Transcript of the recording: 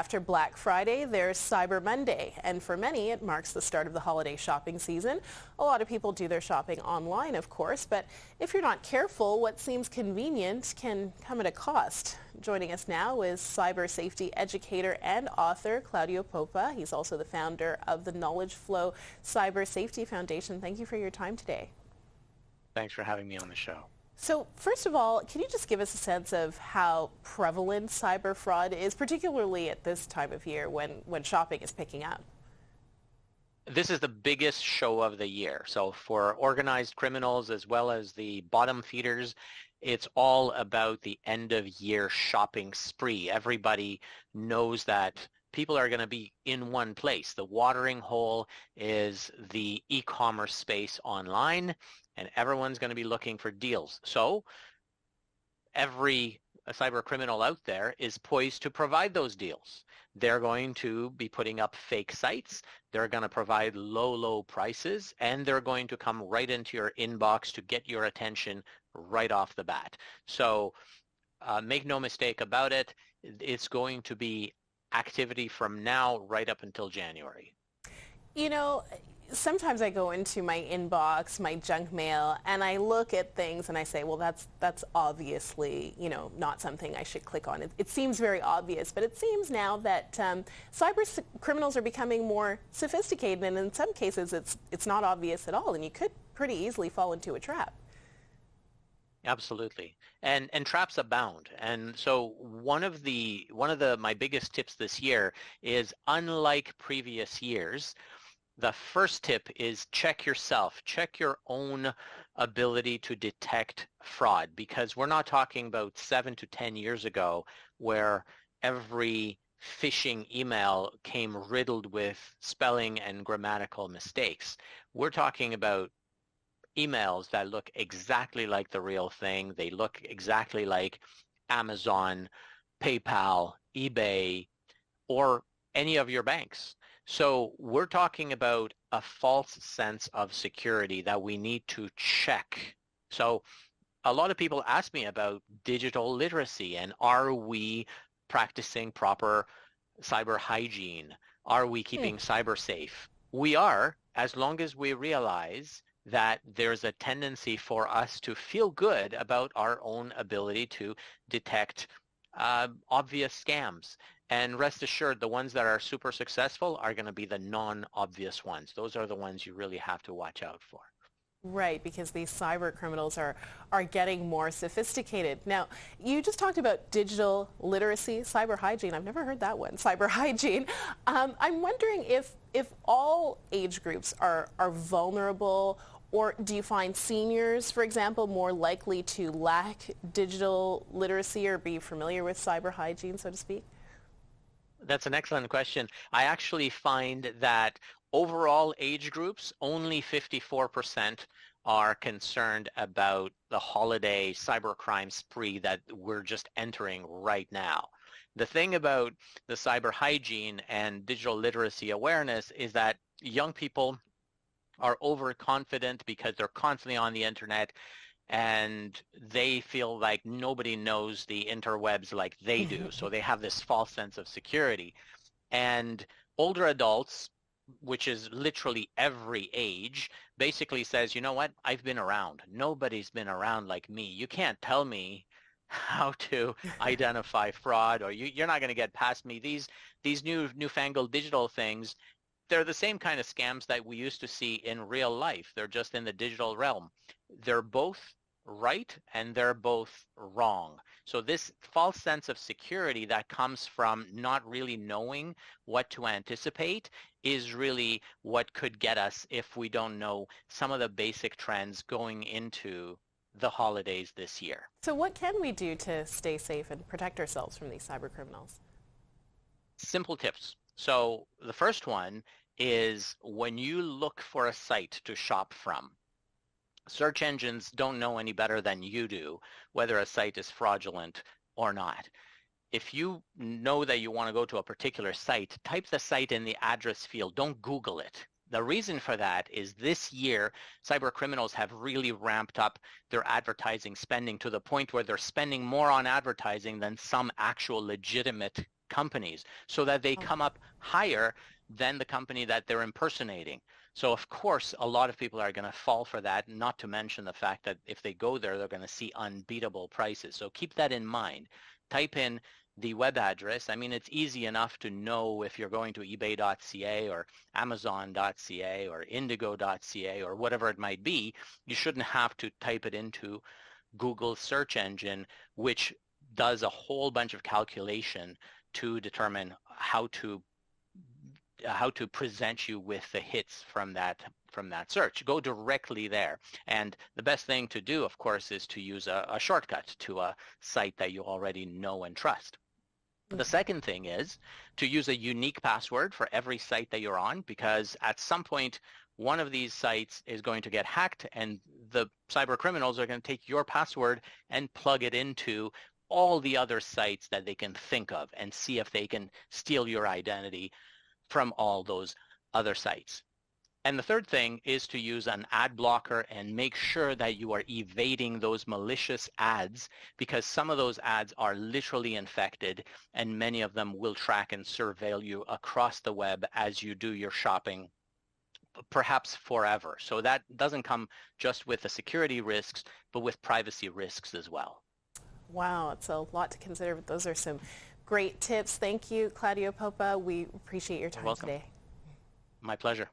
After Black Friday, there's Cyber Monday, and for many, it marks the start of the holiday shopping season. A lot of people do their shopping online, of course, but if you're not careful, what seems convenient can come at a cost. Joining us now is cyber safety educator and author Claudiu Popa. He's also the founder of the KnowledgeFlow Cybersafety Foundation. Thank you for your time today. Thanks for having me on the show. So first of all, can you just give us a sense of how prevalent cyber fraud is, particularly at this time of year when shopping is picking up? This is the biggest show of the year. So for organized criminals as well as the bottom feeders, it's all about the end of year shopping spree. Everybody knows that people are going to be in one place. The watering hole is the e-commerce space online, and everyone's going to be looking for deals. So every cyber criminal out there is poised to provide those deals. They're going to be putting up fake sites. They're going to provide low prices, and they're going to come right into your inbox to get your attention right off the bat. So make no mistake about it, it's going to be activity from now right up until January. You know, sometimes I go into my inbox, my junk mail, and I look at things and I say, well, that's obviously, not something I should click on. It seems very obvious, but it seems now that cyber criminals are becoming more sophisticated, and in some cases it's not obvious at all, and you could pretty easily fall into a trap. Absolutely. And traps abound. And so one of my biggest tips this year is, unlike previous years, the first tip is check yourself, check your own ability to detect fraud, because we're not talking about 7 to 10 years ago where every phishing email came riddled with spelling and grammatical mistakes. We're talking about emails that look exactly like the real thing. They look exactly like Amazon, PayPal, eBay, or any of your banks. So we're talking about a false sense of security that we need to check. So a lot of people ask me about digital literacy and are we practicing proper cyber hygiene? Are we keeping cyber safe? We are, as long as we realize that there's a tendency for us to feel good about our own ability to detect obvious scams. And rest assured, the ones that are super successful are going to be the non-obvious ones. Those are the ones you really have to watch out for. Right, because these cyber criminals are getting more sophisticated. Now, you just talked about digital literacy, cyber hygiene. I've never heard that one, cyber hygiene. I'm wondering if all age groups are vulnerable, or do you find seniors, for example, more likely to lack digital literacy or be familiar with cyber hygiene, so to speak? That's an excellent question. I actually find that overall age groups, only 54% are concerned about the holiday cybercrime spree that we're just entering right now. The thing about the cyber hygiene and digital literacy awareness is that young people are overconfident because they're constantly on the internet and they feel like nobody knows the interwebs like they do. So they have this false sense of security. And older adults, which is literally every age, basically says, you know what, I've been around. Nobody's been around like me. You can't tell me how to identify fraud, or you're not going to get past me. These newfangled digital things, they're the same kind of scams that we used to see in real life. They're just in the digital realm. They're both right and they're both wrong. So this false sense of security that comes from not really knowing what to anticipate is really what could get us if we don't know some of the basic trends going into the holidays this year. So what can we do to stay safe and protect ourselves from these cyber criminals? Simple tips. So the first one is, when you look for a site to shop from, search engines don't know any better than you do whether a site is fraudulent or not. If you know that you want to go to a particular site, type the site in the address field. Don't Google it. The reason for that is this year, cyber criminals have really ramped up their advertising spending to the point where they're spending more on advertising than some actual legitimate companies so that they come up higher than the company that they're impersonating. So of course, a lot of people are going to fall for that, not to mention the fact that if they go there, they're going to see unbeatable prices. So keep that in mind. Type in the web address. I mean, it's easy enough to know if you're going to ebay.ca or amazon.ca or indigo.ca or whatever it might be. You shouldn't have to type it into Google search engine, which does a whole bunch of calculation to determine how to present you with the hits from that search. Go directly there. And the best thing to do, of course, is to use a shortcut to a site that you already know and trust. The second thing is to use a unique password for every site that you're on, because at some point, one of these sites is going to get hacked and the cyber criminals are going to take your password and plug it into all the other sites that they can think of and see if they can steal your identity from all those other sites. And the third thing is to use an ad blocker and make sure that you are evading those malicious ads, because some of those ads are literally infected and many of them will track and surveil you across the web as you do your shopping, perhaps forever. So that doesn't come just with the security risks, but with privacy risks as well. Wow, it's a lot to consider, but those are some great tips. Thank you, Claudiu Popa. We appreciate your time today. My pleasure.